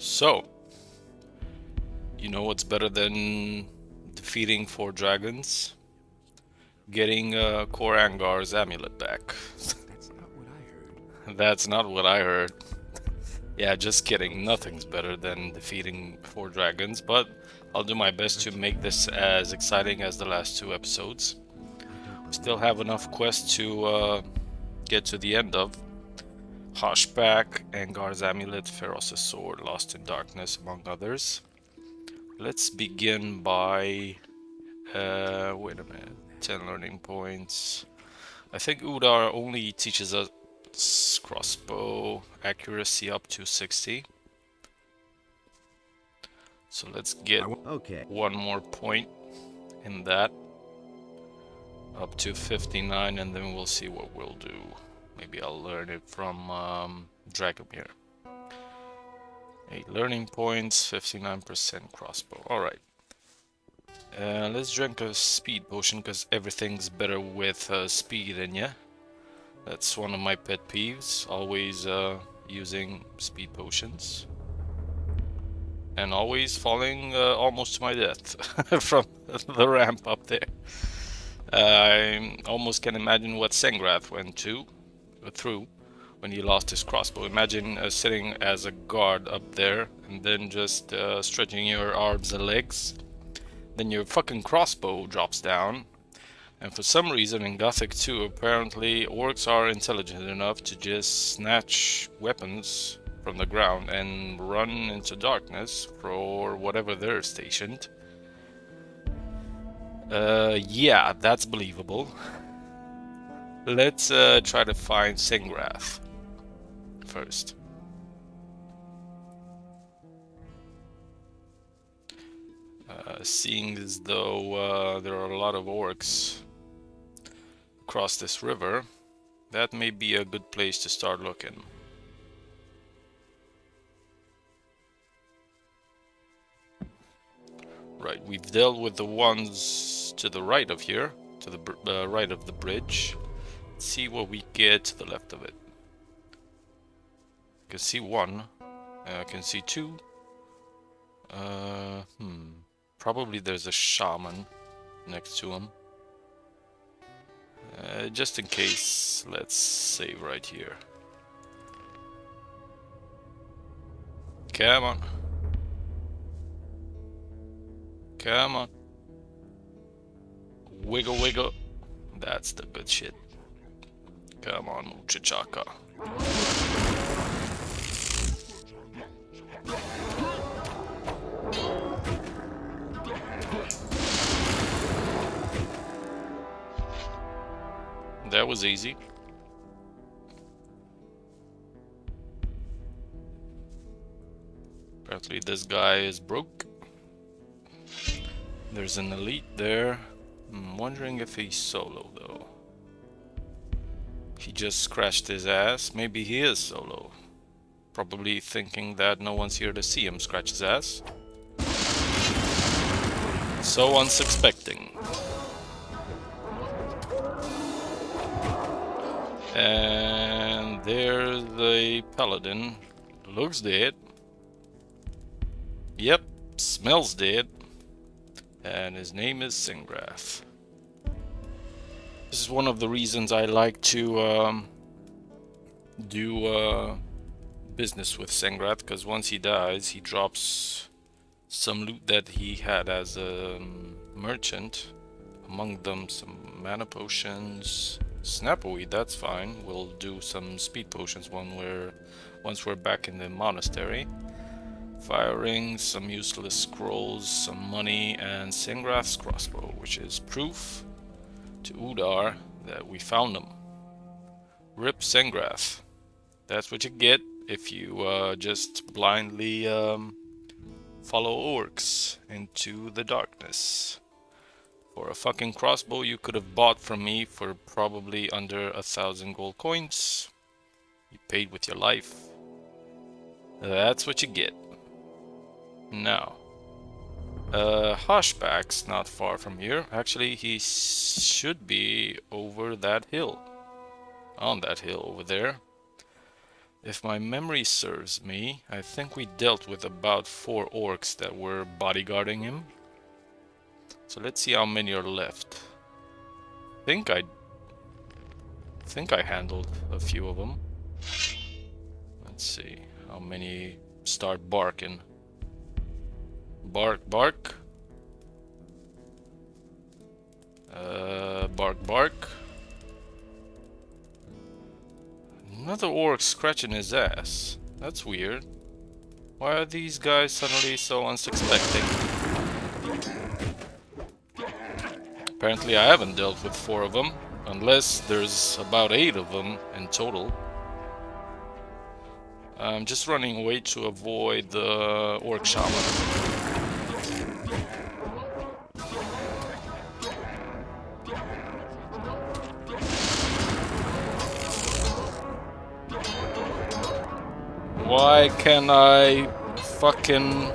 So, you know what's better than defeating 4 dragons? Getting Core Angar's amulet back. That's not what I heard. That's not what I heard. Yeah, just kidding. Nothing's better than defeating 4 dragons, but I'll do my best to make this as exciting as the last 2 episodes. We still have enough quests to get to the end of. Hosh-Pak, Angar's amulet, Feroce's sword, Lost in Darkness, among others. Let's begin by... wait a minute. 10 learning points. I think Udar only teaches us crossbow accuracy up to 60. So let's get one more point in that. Up to 59, and then we'll see what we'll do. Maybe I'll learn it from Dragomir. 8 learning points, 59% crossbow. Alright. Let's drink a speed potion, because everything's better with speed in ya. That's one of my pet peeves, always using speed potions. And always falling almost to my death from the ramp up there. I almost can imagine what Sengrath went through when he lost his crossbow. Imagine sitting as a guard up there and then just stretching your arms and legs. Then your fucking crossbow drops down. And for some reason in Gothic 2, apparently orcs are intelligent enough to just snatch weapons from the ground and run into darkness for whatever they're stationed. Yeah, that's believable. Let's try to find Sengrath first. Seeing as though there are a lot of orcs across this river, that may be a good place to start looking. Right, we've dealt with the ones to the right of here, to the right of the bridge. Let's see what we get to the left of it. I can see one. I can see two. Probably there's a shaman next to him. Just in case, let's save right here. Come on. Come on. Wiggle, wiggle. That's the good shit. Come on, Ur-Shak. That was easy. Apparently this guy is broke. There's an elite there. I'm wondering if he's solo though. He just scratched his ass. Maybe he is solo. Probably thinking that no one's here to see him scratch his ass. So unsuspecting. And there's the paladin. Looks dead. Yep, smells dead. And his name is Sengrath. This is one of the reasons I like to do business with Sengrath, because once he dies, he drops some loot that he had as a merchant. Among them some mana potions, snapweed, that's fine. We'll do some speed potions once we're back in the monastery. Fire rings, some useless scrolls, some money, and Sengrath's crossbow, which is proof to Udar that we found him. Rip Sengrath. That's what you get if you just blindly follow orcs into the darkness. For a fucking crossbow you could have bought from me for probably under 1,000 gold coins. You paid with your life. That's what you get. Now, Hosh-Pak's not far from here. Actually, he should be over that hill. On that hill over there. If my memory serves me, I think we dealt with about 4 orcs that were bodyguarding him. So let's see how many are left. I think I handled a few of them. Let's see how many start barking. Bark, bark. Bark, bark. Another orc scratching his ass. That's weird. Why are these guys suddenly so unsuspecting? Apparently I haven't dealt with 4 of them, unless there's about 8 of them in total. I'm just running away to avoid the orc shaman. Why can I fucking...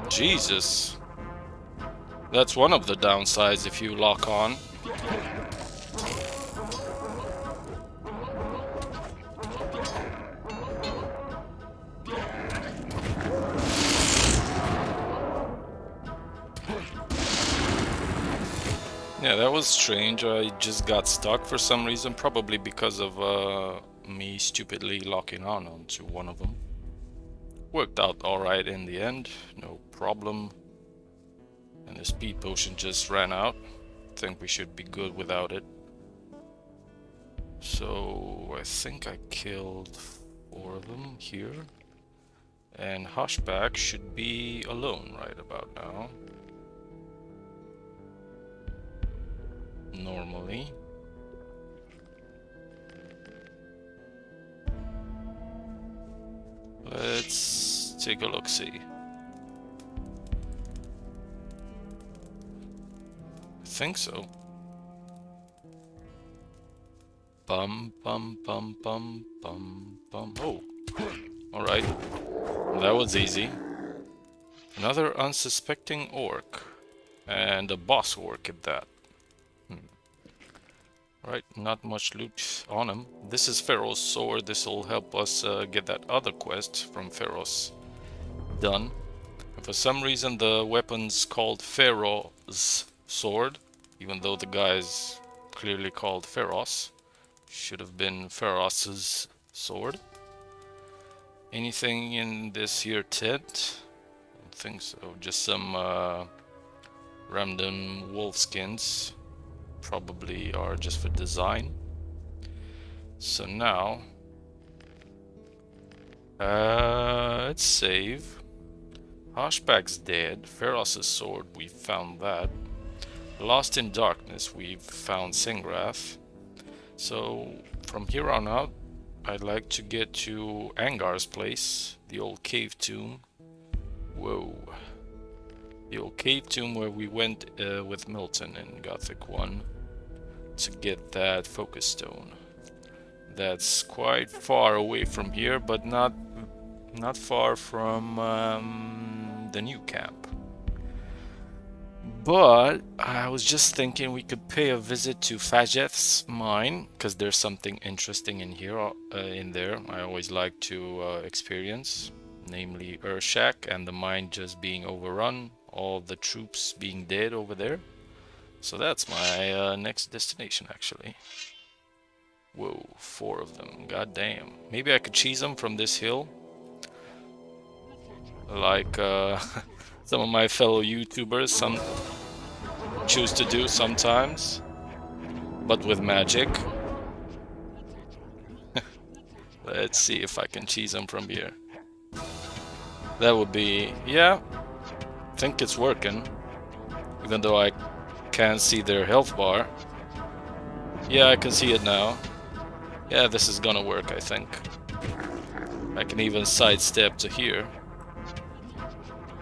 Jesus. That's one of the downsides if you lock on. Yeah, that was strange. I just got stuck for some reason, probably because of me stupidly locking on onto one of them. Worked out alright in the end, no problem. And the speed potion just ran out. Think we should be good without it. So I think I killed 4 of them here. And Hosh-Pak should be alone right about now. Normally. Let's take a look-see. I think so. Bum bum bum bum bum bum. Oh, alright. That was easy. Another unsuspecting orc. And a boss orc at that. Right, not much loot on him. This is Pharaoh's sword. This will help us get that other quest from Pharaoh's done. And for some reason the weapon's called Pharaoh's sword, even though the guy's clearly called Pharaoh's. Should have been Pharaoh's sword. Anything in this here tent? I don't think so. Just some random wolf skins. Probably are just for design. So now let's save. Hosh-Pak's dead. Pharaoh's sword, we found that. Lost in Darkness, we've found Singrath. So from here on out, I'd like to get to Angar's place, the old cave tomb. Whoa. The old cave tomb where we went with Milton in Gothic 1 to get that focus stone. That's quite far away from here, but not far from the new camp. But I was just thinking we could pay a visit to Fajeth's mine, because there's something interesting in here, in there. I always like to experience, namely Ur-Shak and the mine just being overrun, all the troops being dead over there. So that's my next destination, actually. Whoa, 4 of them. God damn. Maybe I could cheese them from this hill, like some of my fellow YouTubers choose to do sometimes, but with magic. Let's see if I can cheese them from here. That would be, yeah, I think it's working, even though I can't see their health bar. Yeah, I can see it now. Yeah, this is gonna work, I think. I can even sidestep to here.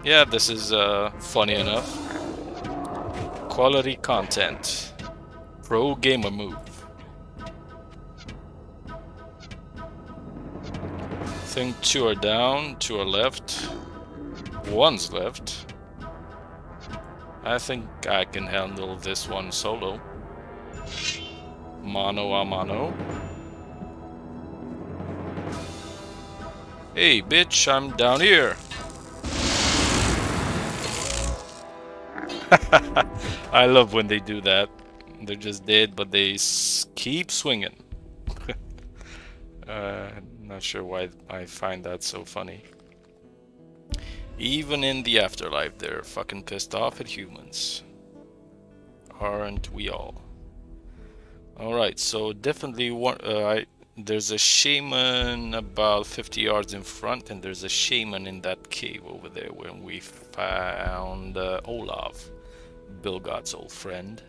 Yeah, this is funny enough. Quality content. Pro gamer move. I think 2 are down, 2 are left. 1's left. I think I can handle this one solo. Mano a mano. Hey, bitch, I'm down here. I love when they do that. They're just dead, but they keep swinging. Not sure why I find that so funny. Even in the afterlife, they're fucking pissed off at humans. Aren't we all? Alright, so definitely there's a shaman about 50 yards in front, and there's a shaman in that cave over there when we found Olaf, Bilgot's old friend.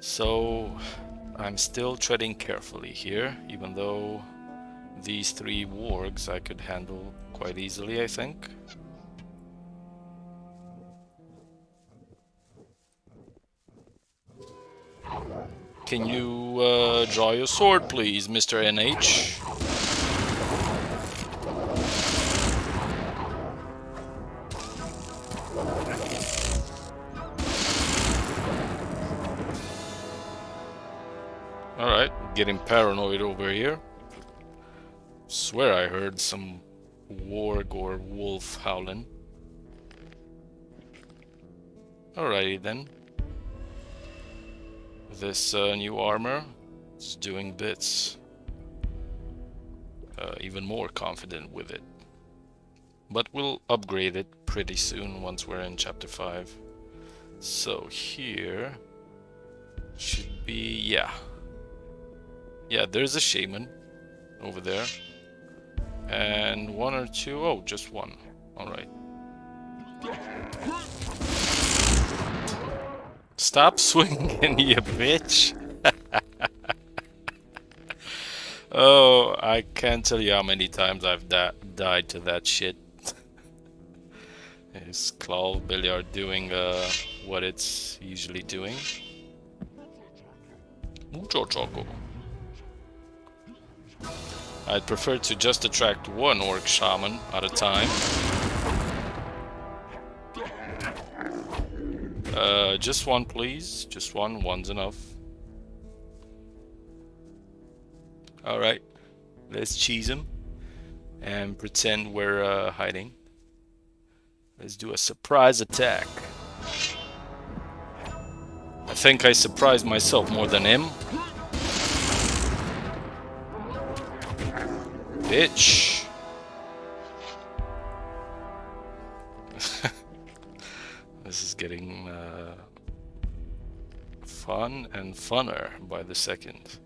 So I'm still treading carefully here, even though these 3 wargs I could handle quite easily, I think. Can you draw your sword, please, Mr. NH? Alright, getting paranoid over here. Swear I heard some warg or wolf howling. Alrighty then. This new armor is doing bits. Even more confident with it. But we'll upgrade it pretty soon once we're in chapter 5. So here should be, yeah, there's a shaman over there, and 1 or 2, oh, just 1. All right, stop swinging, you bitch. Oh, I can't tell you how many times I've died to that shit. Is claw billiard doing what it's usually doing? Mucho choco. I'd prefer to just attract 1 orc shaman at a time. Just 1, please. Just 1. 1's enough. Alright. Let's cheese him and pretend we're hiding. Let's do a surprise attack. I think I surprised myself more than him. Bitch. This is getting fun and funner by the second.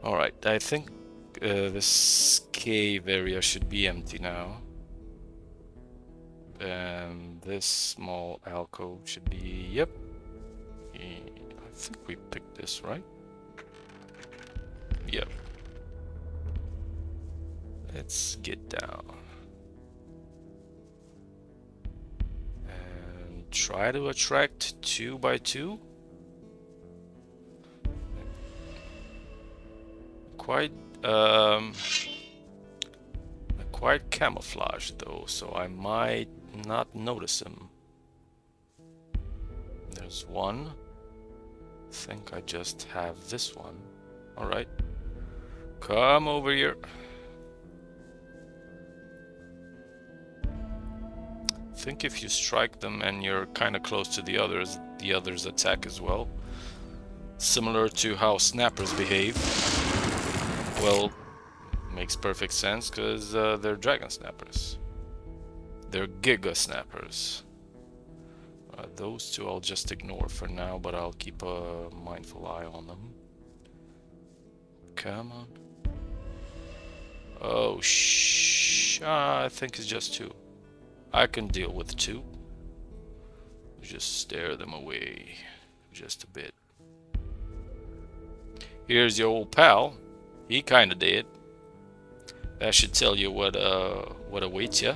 Alright, I think this cave area should be empty now. And this small alcove should be, yep. I think we picked this, right? Yep. Let's get down. And try to attract 2 by 2. Quite camouflaged though, so I might not notice him. There's 1. I think I just have this one. Alright. Come over here. I think if you strike them and you're kind of close to the others attack as well. Similar to how snappers behave. Well, makes perfect sense because they're dragon snappers. They're giga snappers. Those 2 I'll just ignore for now, but I'll keep a mindful eye on them. Come on. Oh, I think it's just 2. I can deal with 2. Just stare them away just a bit. Here's your old pal. He kinda did. That should tell you what awaits you.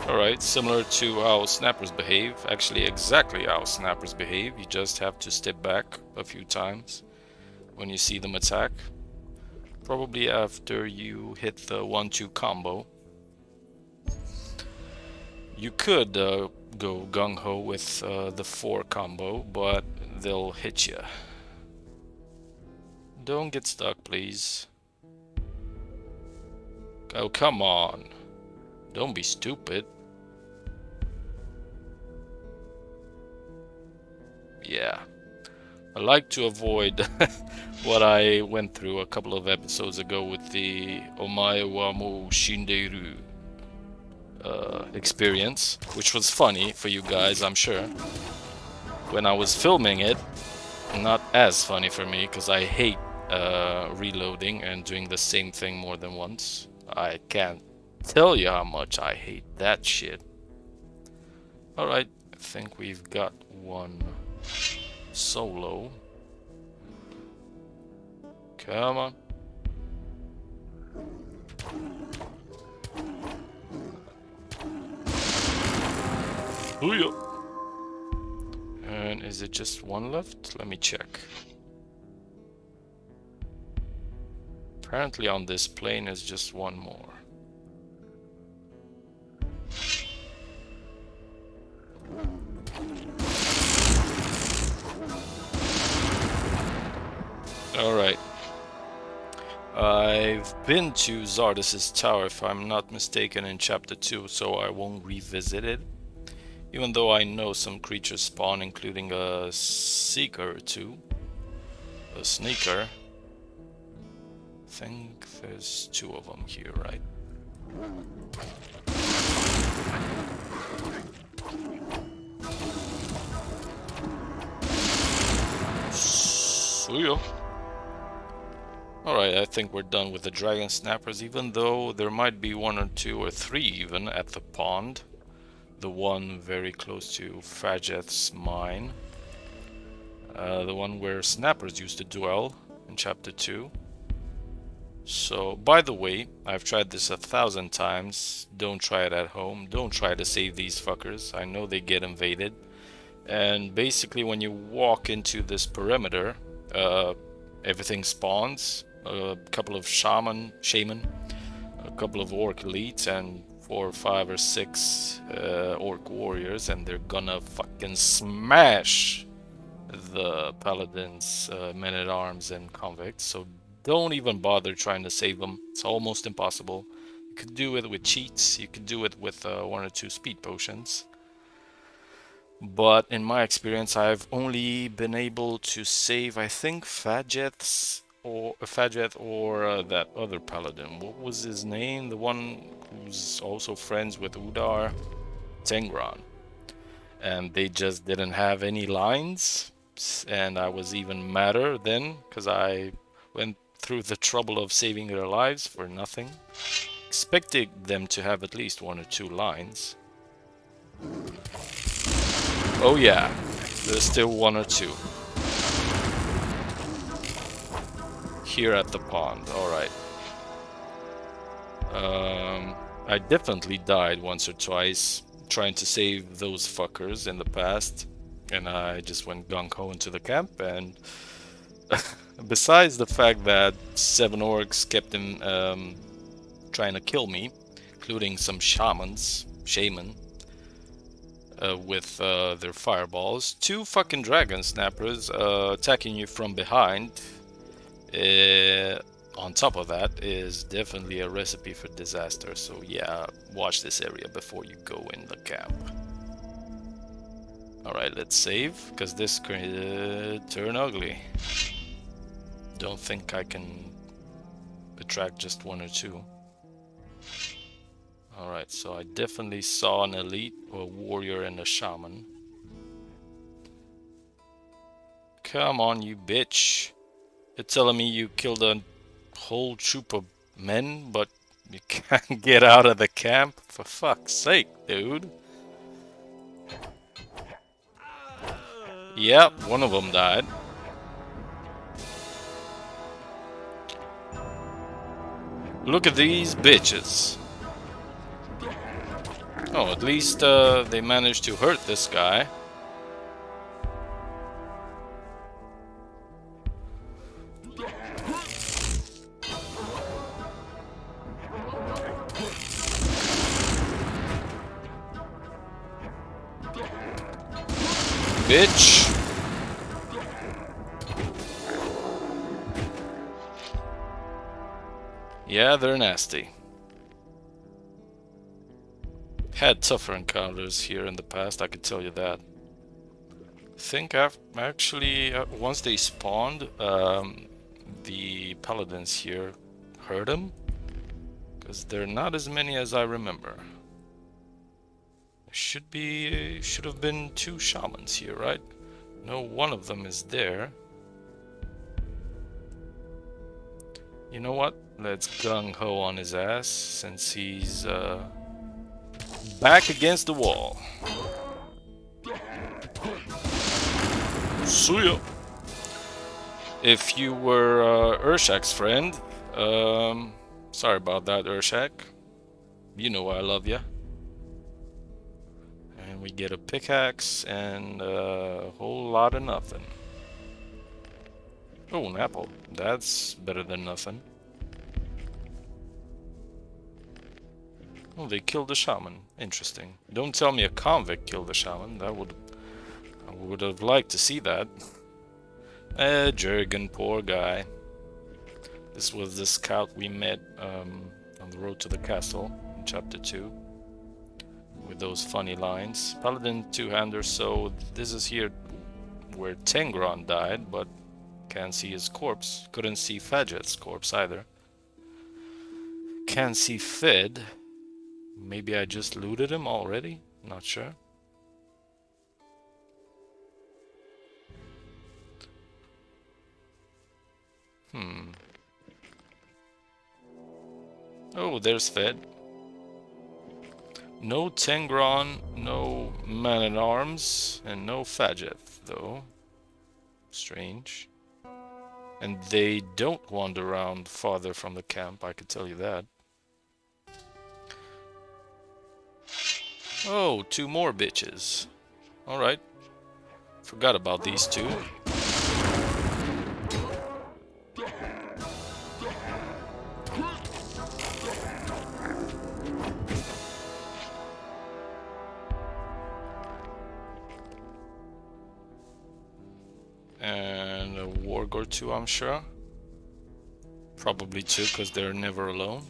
Alright, similar to how snappers behave. Actually, exactly how snappers behave. You just have to step back a few times when you see them attack. Probably after you hit the 1-2 combo. You could go gung-ho with the 4 combo, but they'll hit you. Don't get stuck, please. Oh, come on. Don't be stupid. Yeah. I like to avoid what I went through a couple of episodes ago with the Omae wa mou shinderu experience, which was funny for you guys, I'm sure. When I was filming it, not as funny for me, because I hate reloading and doing the same thing more than once. I can't tell you how much I hate that shit. Alright, I think we've got one solo. Come on. Booyah! And is it just one left? Let me check. Apparently on this plane is just one more. Alright. I've been to Zardus' tower, if I'm not mistaken, in chapter 2, so I won't revisit it. Even though I know some creatures spawn, including a seeker or two. A sneaker. I think there's 2 of them here, right? See ya. Alright, I think we're done with the dragon snappers, even though there might be 1 or 2 or 3 even at the pond. The one very close to Fajeth's mine. The one where snappers used to dwell in chapter 2. So, by the way, I've tried this 1,000 times. Don't try it at home. Don't try to save these fuckers. I know they get invaded. And basically when you walk into this perimeter, everything spawns. A couple of shaman, a couple of orc elites, and 4 or 5 or 6 orc warriors, and they're gonna fucking smash the paladins, men-at-arms, and convicts. So don't even bother trying to save them. It's almost impossible. You could do it with cheats. You could do it with 1 or 2 speed potions. But in my experience, I've only been able to save, I think, Fajeth or that other paladin. What was his name? The one who's also friends with Udar, Tengran. And they just didn't have any lines, and I was even madder then, because I went through the trouble of saving their lives for nothing, expecting them to have at least 1 or 2 lines. Oh yeah, there's still 1 or 2. Here at the pond, alright. I definitely died once or twice trying to save those fuckers in the past, and I just went gung-ho into the camp, and besides the fact that 7 orcs kept him trying to kill me, including some shaman, with their fireballs, 2 fucking dragon snappers attacking you from behind, on top of that, is definitely a recipe for disaster. So yeah, watch this area before you go in the camp. Alright, let's save, because this could turn ugly. Don't think I can attract just 1 or 2. Alright, so I definitely saw an elite, a warrior, and a shaman. Come on, you bitch. You're telling me you killed a whole troop of men, but you can't get out of the camp? For fuck's sake, dude. Yep, one of them died. Look at these bitches. Oh, at least they managed to hurt this guy. bitch! Yeah, they're nasty. Had tougher encounters here in the past, I could tell you that. I think actually, once they spawned, the paladins here hurt them, because they're not as many as I remember. Should have been 2 shamans here, right? No, one of them is there. You know what? Let's gung-ho on his ass, since he's back against the wall. See ya! If you were Ur-Shak's friend, sorry about that, Ur-Shak. You know I love ya. And we get a pickaxe and a whole lot of nothing. Oh, an apple. That's better than nothing. Oh, they killed the shaman. Interesting. Don't tell me a convict killed the shaman. I would have liked to see that. Jurgen, poor guy. This was the scout we met on the road to the castle in chapter 2. With those funny lines. Paladin two-hander, so this is here where Tengron died, but can't see his corpse. Couldn't see Fadget's corpse either. Can't see Fid. Maybe I just looted him already? Not sure. Oh, there's Fed. No Tengron, no Man-at-Arms, and no Fadget, though. Strange. And they don't wander around farther from the camp, I could tell you that. Oh, 2 more bitches. Alright. Forgot about these 2. And a warg or 2, I'm sure. Probably 2, because they're never alone.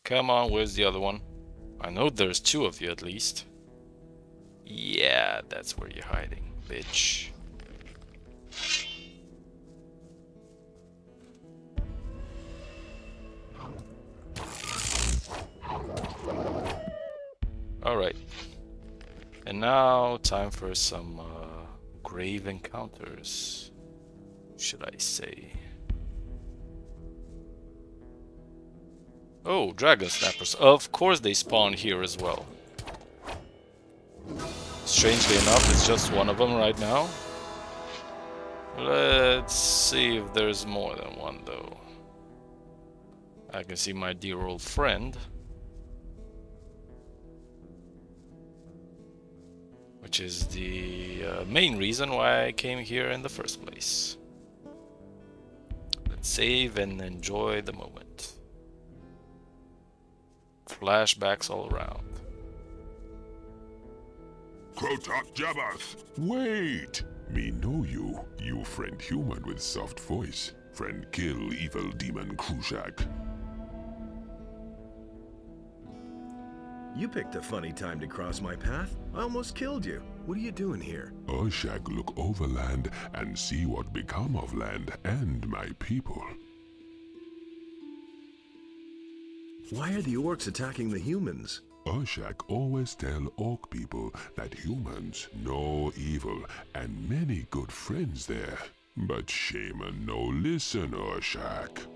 Come on, where's the other one? I know there's 2 of you at least. Yeah, that's where you're hiding, bitch. Alright. And now, time for some grave encounters, should I say. Oh, dragon snappers. Of course they spawn here as well. Strangely enough, it's just one of them right now. Let's see if there's more than one, though. I can see my dear old friend. Which is the main reason why I came here in the first place. Let's save and enjoy the moment. Flashbacks all around. Krotok Jabbath! Wait! Me know you. You friend human with soft voice. Friend kill evil demon Ur-Shak. You picked a funny time to cross my path. I almost killed you. What are you doing here? Ur-Shak look over land and see what become of land and my people. Why are the orcs attacking the humans? Ur-Shak always tell orc people that humans know evil and many good friends there. But shaman no listen, Ur-Shak.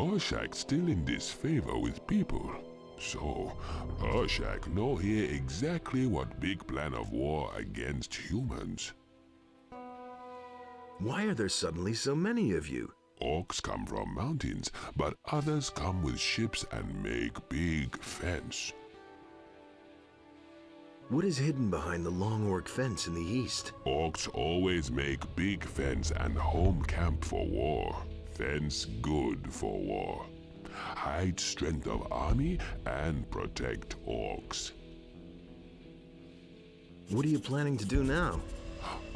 Ur-Shak still in disfavor with people. So, Hosh-Pak know here exactly what big plan of war against humans. Why are there suddenly so many of you? Orcs come from mountains, but others come with ships and make big fence. What is hidden behind the long orc fence in the east? Orcs always make big fence and home camp for war. Fence good for war. Hide strength of army and protect orcs. What are you planning to do now?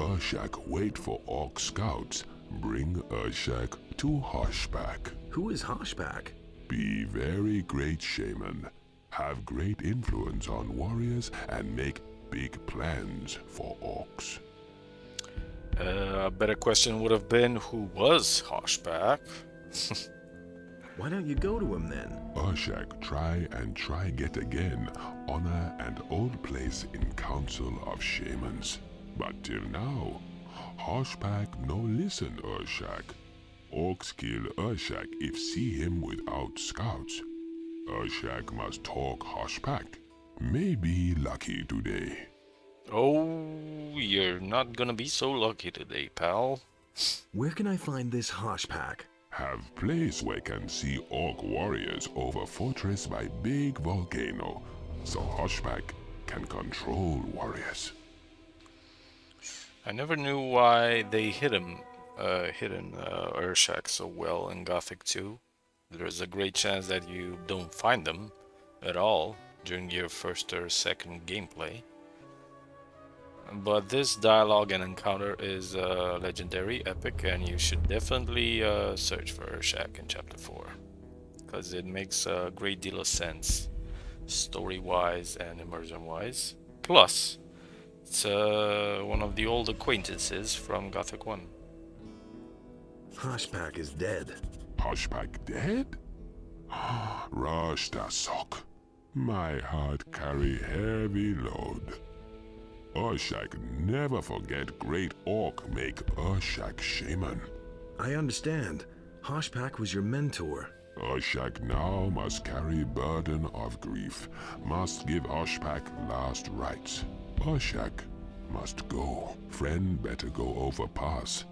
Ur-Shak wait for Orc scouts. Bring Ur-Shak to Hosh-Pak. Who is Hosh-Pak? Be very great shaman. Have great influence on warriors and make big plans for orcs. A better question would have been, who was Hosh-Pak? Why don't you go to him then? Ur-Shak try get again, honor and old place in council of shamans. But till now, Hosh-Pak no listen Ur-Shak. Orcs kill Ur-Shak if see him without scouts. Ur-Shak must talk Hosh-Pak. Maybe lucky today. Oh, you're not gonna be so lucky today, pal. Where can I find this Hosh-Pak? Have place where can see orc warriors over fortress by big volcano, so Hosh-Pak can control warriors. I never knew why they hidden Ur-Shak so well in Gothic 2. There's a great chance that you don't find them at all during your first or second gameplay. But this dialogue and encounter is legendary, epic, and you should definitely search for Ur-Shak in Chapter 4. Because it makes a great deal of sense, story-wise and immersion-wise. Plus, it's one of the old acquaintances from Gothic 1. Hosh-Pak is dead. Hosh-Pak dead? Rush the sock. My heart carry heavy load. Ur-Shak never forget great orc make Ur-Shak shaman. I understand. Hosh-Pak was your mentor. Ur-Shak now must carry burden of grief, must give Hosh-Pak last rites. Ur-Shak must go. Friend better go over pass.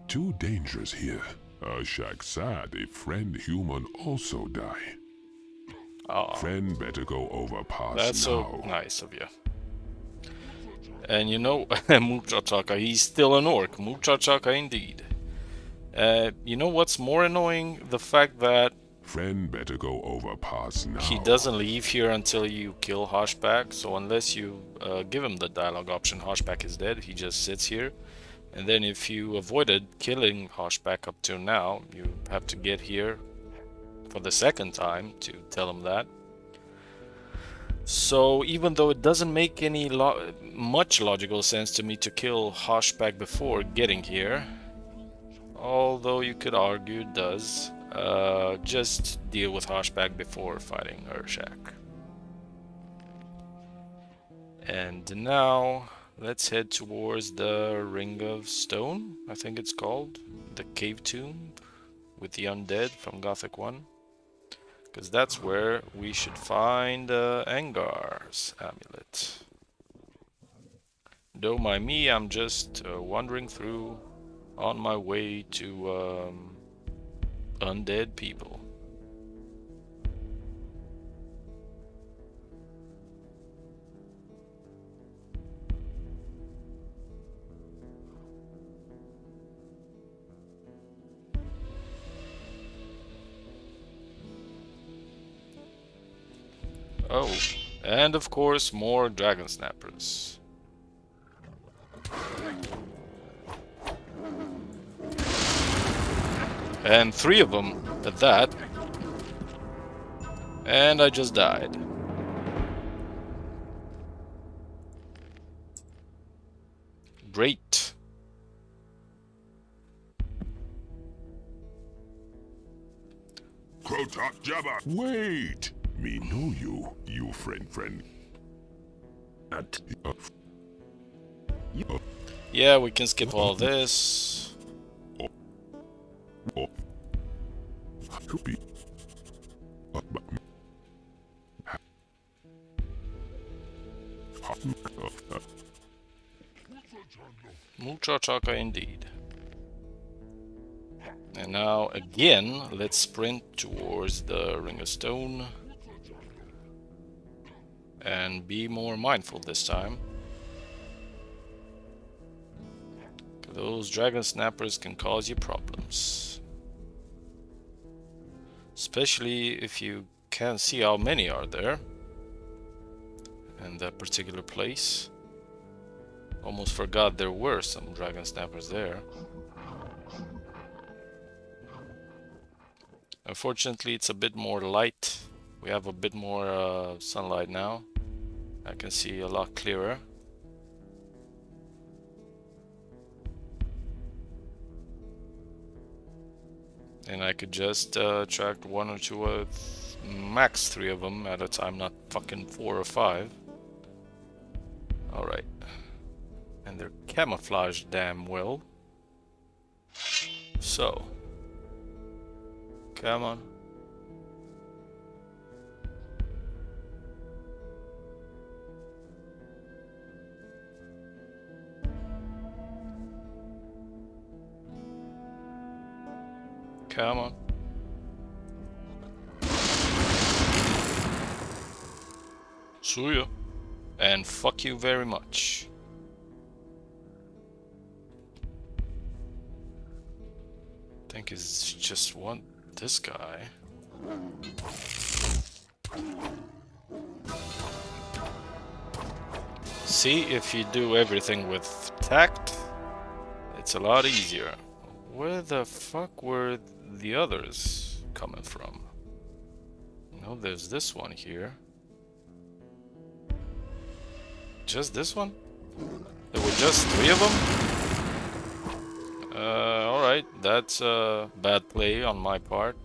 Too dangerous here. Ur-Shak sad if friend human also die. Friend better go over pass That's now. so nice of you. And you know, Muchachaka, he's still an orc. Muchachaka indeed. You know what's more annoying? The fact that Friend better go over pass now. he doesn't leave here until you kill Hosh-Pak. So unless you give him the dialogue option, Hosh-Pak is dead. He just sits here. And then if you avoided killing Hosh-Pak up till now, you have to get here for the second time to tell him that. So even though it doesn't make any much logical sense to me to kill Hosh-Pak before getting here, although you could argue it does, just deal with Hosh-Pak before fighting Ur-Shak. And now let's head towards the Ring of Stone, I think it's called, the cave tomb with the undead from Gothic 1. Because that's where we should find Angar's amulet. Don't mind me, I'm just wandering through on my way to undead people. Oh, and of course more dragon snappers. And 3 of them at that. And I just died. Great. Krotok Jabba! Wait! Me know you friend. Yeah, we can skip all this. Muchachaka indeed. And now again, let's sprint towards the Ring of Stone. And be more mindful this time. Those dragon snappers can cause you problems. Especially if you can't see how many are there in that particular place. Almost forgot there were some dragon snappers there. Unfortunately, it's a bit more light. We have a bit more sunlight now. I can see a lot clearer. And I could just attract 1 or 2, max 3 of them at a time, not fucking 4 or 5. Alright. And they're camouflaged damn well. So. Come on. Come on. See ya. And fuck you very much. I think it's just this guy. See, if you do everything with tact, it's a lot easier. Where the fuck were the others coming from? No, there's this one here. Just this one? There were just 3 of them? Alright, that's a bad play on my part.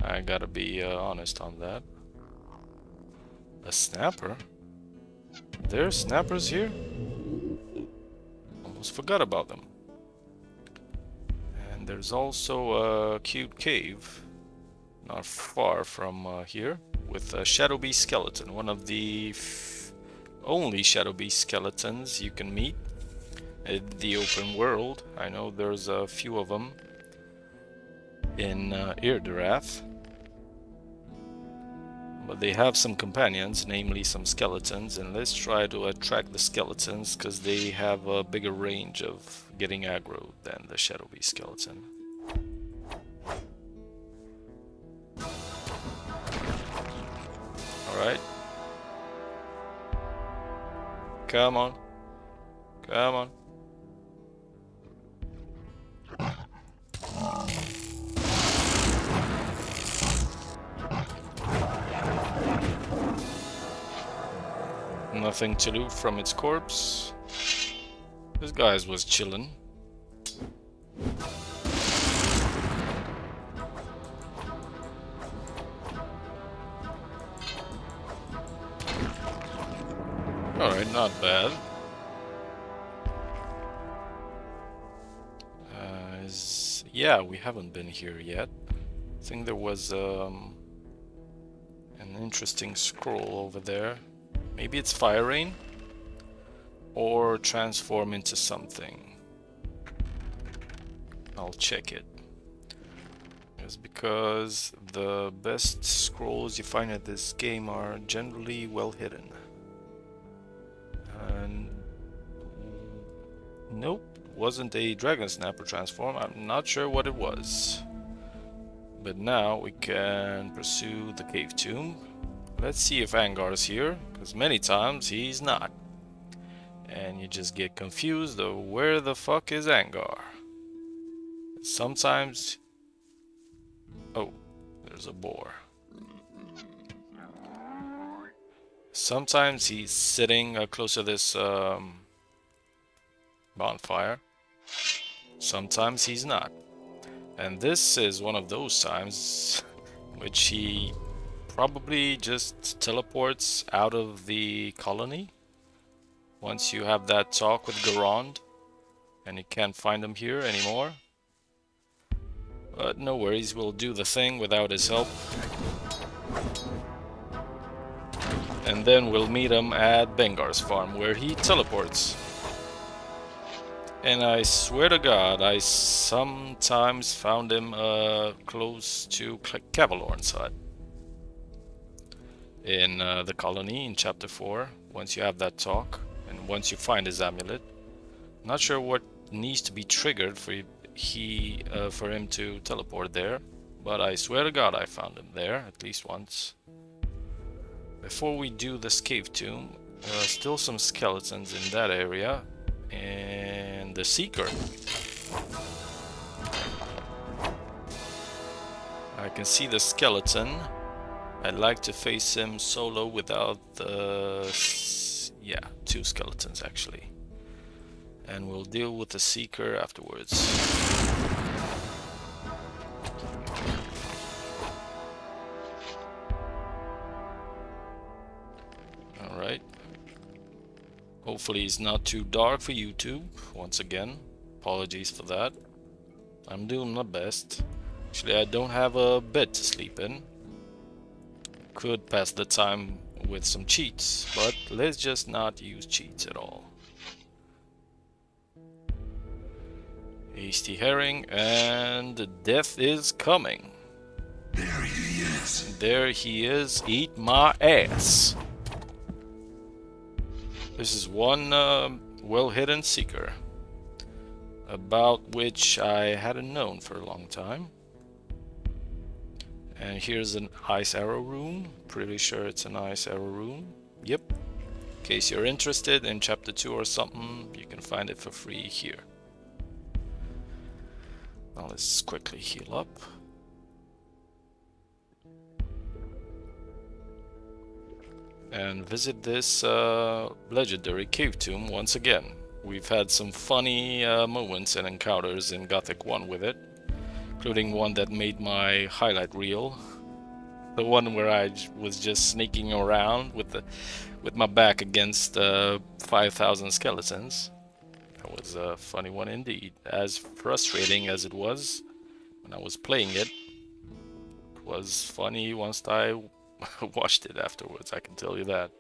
I gotta be honest on that. A snapper? There's snappers here? Almost forgot about them. And there's also a cute cave not far from here with a Shadow Beast skeleton, one of the only Shadow Beast skeletons you can meet in the open world. I know there's a few of them in Ur-Shak, but they have some companions, namely some skeletons, and let's try to attract the skeletons because they have a bigger range of getting aggro than the Shadow Beast skeleton. Alright. Come on. Come on. Nothing to loot from its corpse. This guy was chillin'. Alright, not bad. Yeah, we haven't been here yet. I think there was an interesting scroll over there. Maybe it's Fire Rain? Or transform into something. I'll check it. It's because the best scrolls you find in this game are generally well hidden. And nope, wasn't a Dragon Snapper transform. I'm not sure what it was. But now we can pursue the cave tomb. Let's see if Angar's here, because many times he's not. And you just get confused of where the fuck is Angar. Sometimes... Oh, there's a boar. Sometimes he's sitting close to this bonfire. Sometimes he's not. And this is one of those times which he probably just teleports out of the colony once you have that talk with Garand and you can't find him here anymore. But no worries, we'll do the thing without his help. And then we'll meet him at Bengar's farm where he teleports. And I swear to God, I sometimes found him close to Cavalorn's hut. In the colony in chapter 4, once you have that talk, and once you find his amulet. Not sure what needs to be triggered for him to teleport there, but I swear to God I found him there, at least once. Before we do this cave tomb, still some skeletons in that area, and the Seeker. I can see the skeleton. I'd like to face him solo without the... yeah, 2 skeletons actually. And we'll deal with the Seeker afterwards. Alright. Hopefully it's not too dark for YouTube. Once again, apologies for that. I'm doing my best. Actually, I don't have a bed to sleep in. Could pass the time with some cheats, but let's just not use cheats at all. Hasty herring, and death is coming. There he is. There he is. Eat my ass. This is one well-hidden Seeker, about which I hadn't known for a long time. And here's an ice arrow rune. Pretty sure it's an ice arrow rune. Yep. In case you're interested in chapter 2 or something, you can find it for free here. Now let's quickly heal up. And visit this legendary cave tomb once again. We've had some funny moments and encounters in Gothic 1 with it, including one that made my highlight reel. The one where I was just sneaking around with my back against 5,000 skeletons. That was a funny one indeed. As frustrating as it was when I was playing it, it was funny once I watched it afterwards, I can tell you that.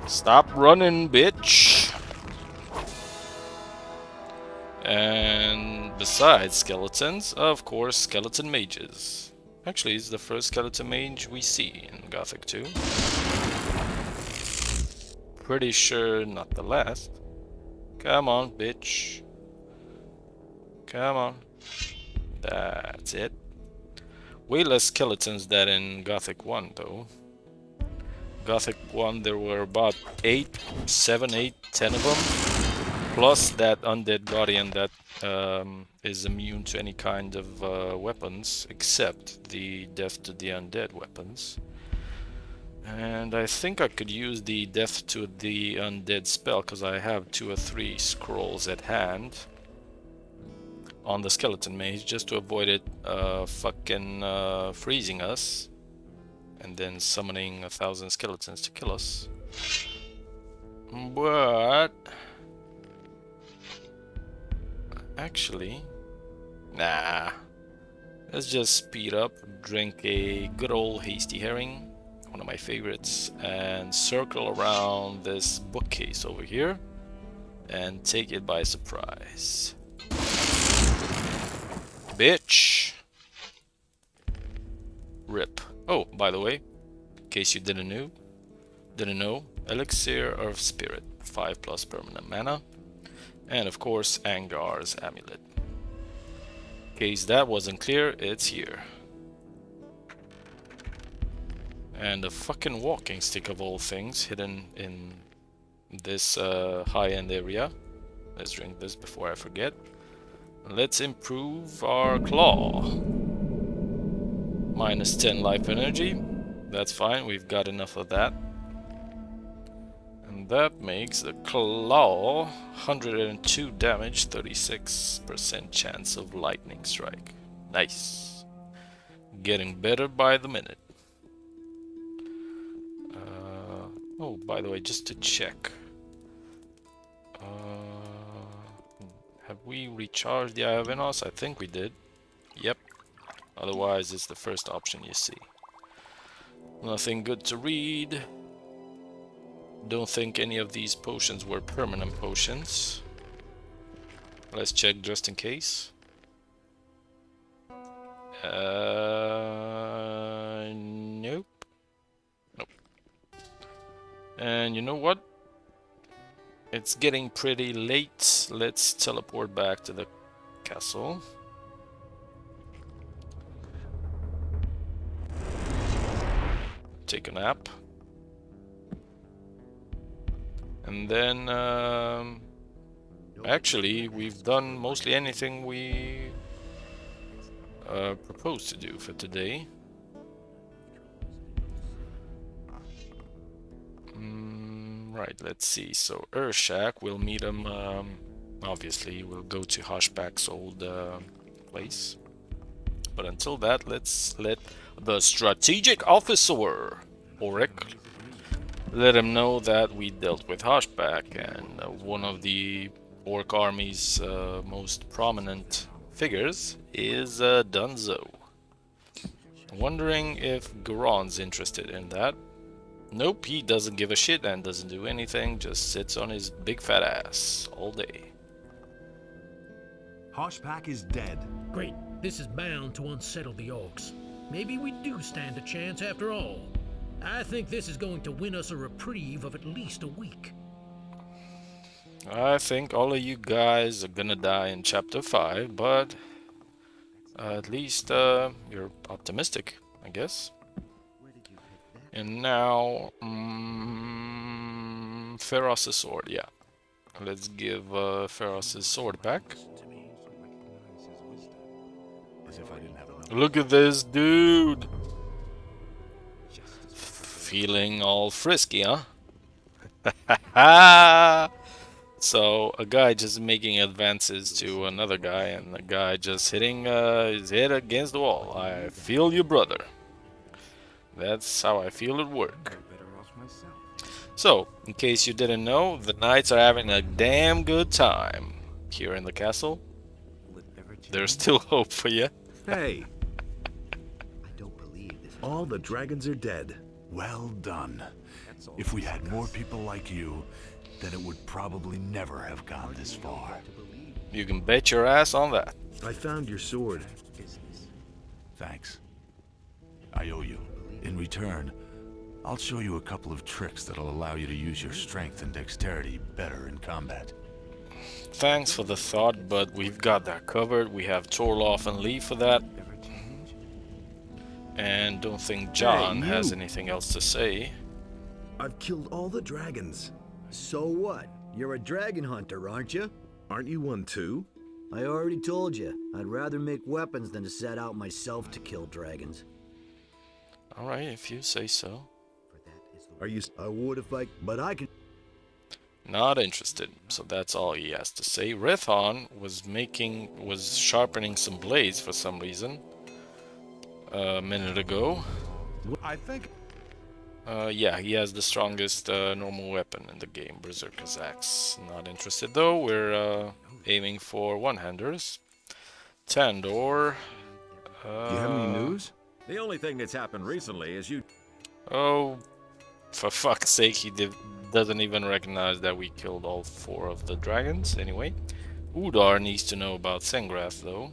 Stop running, bitch! And besides skeletons, of course, skeleton mages. Actually, it's the first skeleton mage we see in Gothic 2. Pretty sure not the last. Come on, bitch. Come on. That's it. Way less skeletons than in Gothic 1 though. Gothic 1 there were about 7, 8, 10 of them. Plus that undead guardian that is immune to any kind of weapons except the death to the undead weapons. And I think I could use the death to the undead spell because I have 2 or 3 scrolls at hand on the skeleton mage just to avoid it fucking freezing us and then summoning 1,000 skeletons to kill us. But actually, nah, let's just speed up, drink a good old hasty herring, one of my favorites, and circle around this bookcase over here and take it by surprise. Bitch! Rip. Oh, by the way, in case you didn't know, Elixir of Spirit, 5+ permanent mana, and of course Angar's Amulet. In case that wasn't clear, it's here. And a fucking walking stick of all things hidden in this high-end area. Let's drink this before I forget. Let's improve our claw. Minus 10 life energy. That's fine, we've got enough of that. And that makes the claw 102 damage, 36% chance of lightning strike. Nice. Getting better by the minute. Oh, by the way, just to check. Have we recharged the Eye of Enos? I think we did. Yep. Otherwise, it's the first option you see. Nothing good to read. Don't think any of these potions were permanent potions. Let's check just in case. Nope. Nope. And you know what? It's getting pretty late. Let's teleport back to the castle. take a nap. And then, actually, we've done mostly anything we proposed to do for today. Right, let's see. So Ur-Shak, we'll meet him. Obviously, we'll go to Hosh-Pak's old place. But until that, let's let the strategic officer, Auric, let him know that we dealt with Hosh-Pak, and one of the Orc army's most prominent figures is Dunzo. Wondering if Goron's interested in that. Nope, he doesn't give a shit and doesn't do anything, just sits on his big fat ass all day. Hosh-Pak is dead. Great. This is bound to unsettle the orcs. Maybe we do stand a chance after all. I think this is going to win us a reprieve of at least a week. I think all of you guys are gonna die in chapter 5, but at least you're optimistic, I guess. And now, Pharos' sword, yeah. Let's give Pharos' sword back. Look at this dude! Feeling all frisky, huh? So, a guy just making advances to another guy, and the guy just hitting his head against the wall. I feel you, brother. That's how I feel at work. So, in case you didn't know, the knights are having a damn good time here in the castle. There's still hope for you. Hey! All the dragons are dead. Well done. If we had more people like you, then it would probably never have gone this far. You can bet your ass on that. I found your sword. Thanks. I owe you. In return, I'll show you a couple of tricks that'll allow you to use your strength and dexterity better in combat. Thanks for the thought, but we've got that covered. We have Torloff and Lee for that. And don't think John has anything else to say. I've killed all the dragons. So what? You're a dragon hunter, aren't you? Aren't you one too? I already told you. I'd rather make weapons than to set out myself to kill dragons. Alright, if you say so. Are you? I would if I... But I can... Not interested. So that's all he has to say. Rethon was sharpening some blades for some reason. A minute ago. I think... yeah, he has the strongest normal weapon in the game, Berserker's Axe. Not interested though, we're aiming for one-handers. Tandor. Do you have any news? The only thing that's happened recently is you... Oh, for fuck's sake, he doesn't even recognize that we killed all 4 of the dragons. Anyway, Udar needs to know about Sengrath though.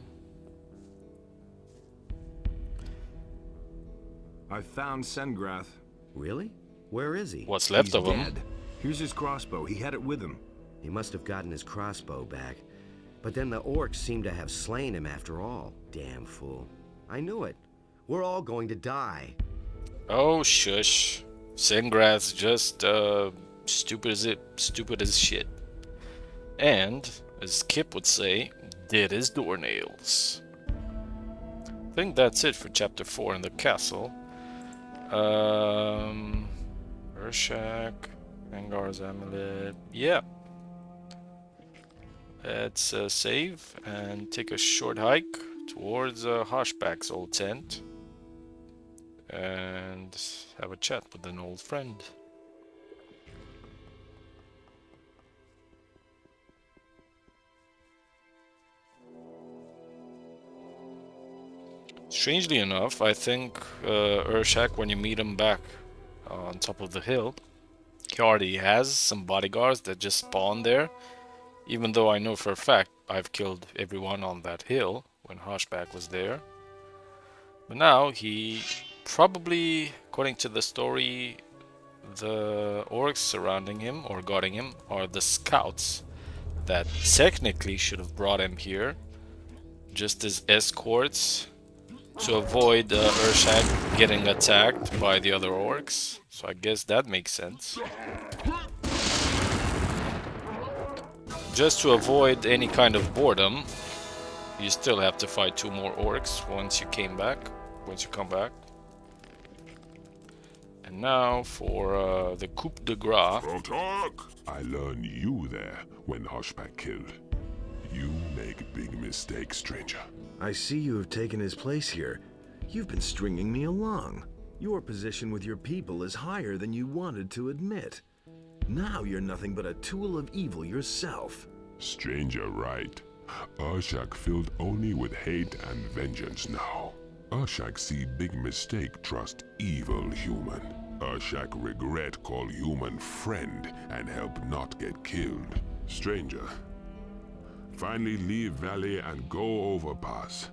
I found Sengrath. Really? Where is he? What's left of him? Dead. Here's his crossbow. He had it with him. He must have gotten his crossbow back. But then the orcs seem to have slain him after all. Damn fool. I knew it. We're all going to die. Oh, shush. Sengrath's just stupid as shit. And, as Kip would say, did his doornails. I think that's it for chapter 4 in the castle. Ur-Shak, Angar's amulet. Yeah. Let's save and take a short hike towards Hosh-Pak's old tent and have a chat with an old friend. Strangely enough, I think Ur-Shak, when you meet him back on top of the hill, he already has some bodyguards that just spawn there. Even though I know for a fact I've killed everyone on that hill when Hosh-Pak was there. But now he probably, according to the story, the orcs surrounding him or guarding him are the scouts that technically should have brought him here just as escorts to avoid Ur-Shak getting attacked by the other orcs. So I guess that makes sense. Just to avoid any kind of boredom, you still have to fight 2 more orcs once you come back. And now for the coup de grace. Talk! I learned you there when Hosh-Pak killed. You make big mistakes, stranger. I see you have taken his place here. You've been stringing me along. Your position with your people is higher than you wanted to admit. Now you're nothing but a tool of evil yourself. Stranger, right. Ur-Shak filled only with hate and vengeance now. Ur-Shak see big mistake trust evil human. Ur-Shak regret call human friend and help not get killed. Stranger, finally leave valley and go overpass.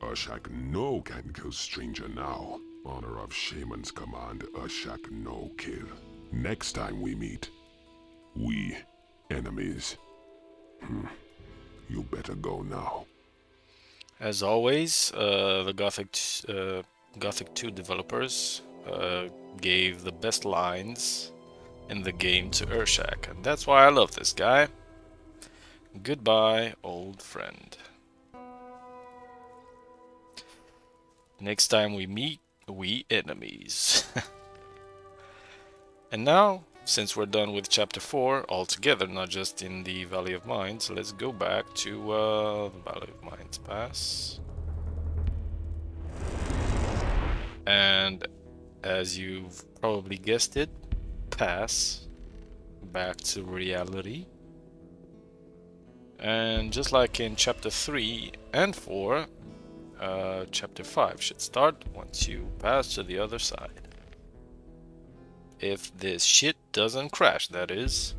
Ur-Shak no can kill stranger now. Honor of shaman's command, Ur-Shak no kill. Next time we meet, we enemies. You better go now. As always, the Gothic 2 developers gave the best lines in the game to Ur-Shak, and that's why I love this guy. Goodbye, old friend. Next time we meet, we enemies. And now, since we're done with chapter 4 altogether, not just in the Valley of Mines, let's go back to the Valley of Mines Pass. And as you've probably guessed it, pass back to reality. And just like in chapter 3 and 4, chapter 5 should start once you pass to the other side. If this shit doesn't crash, that is.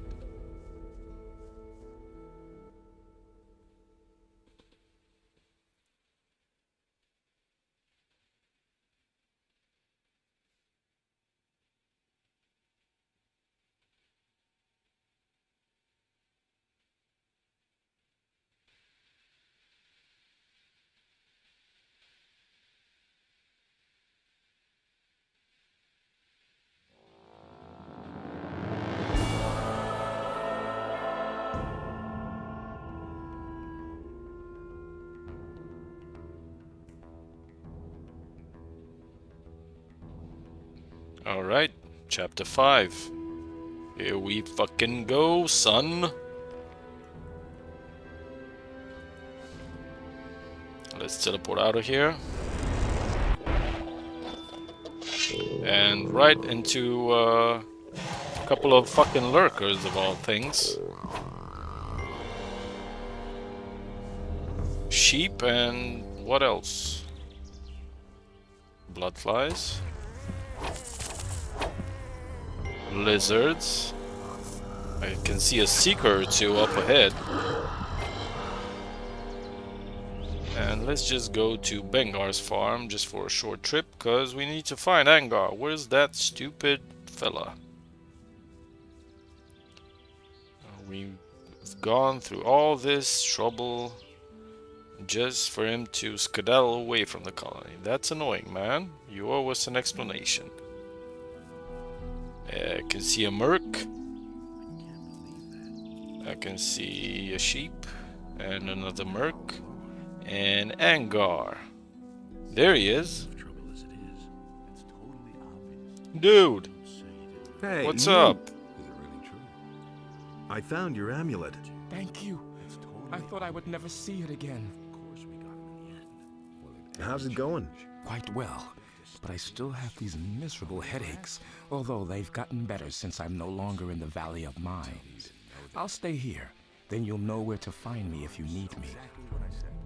Alright, chapter 5. Here we fucking go, son. Let's teleport out of here. And right into a couple of fucking lurkers of all things. Sheep and what else? Bloodflies. Lizards. I can see a seeker or 2 up ahead. And let's just go to Bengar's farm just for a short trip, because we need to find Angar. Where's that stupid fella? We've gone through all this trouble just for him to skedaddle away from the colony. That's annoying, man. You owe us an explanation. I can see a merc. I can see a sheep and another merc and Angar. There he is. Dude, Hey, what's you. up? I found your amulet. Thank you. I thought I would never see it again. How's it going? Quite well, but I still have these miserable headaches, although they've gotten better since I'm no longer in the Valley of Mines. I'll stay here, then you'll know where to find me if you need me.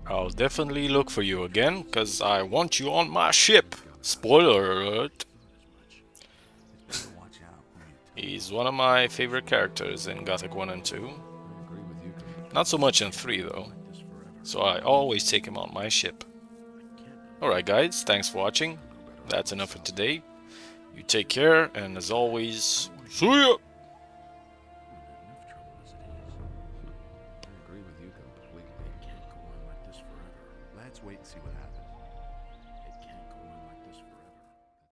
I'll definitely look for you again, because I want you on my ship. Spoiler alert. He's one of my favorite characters in Gothic 1 and 2. Not so much in 3 though, so I always take him on my ship. Alright guys, thanks for watching. That's enough for today. You take care, and as always, see ya! Let's wait and see what happens.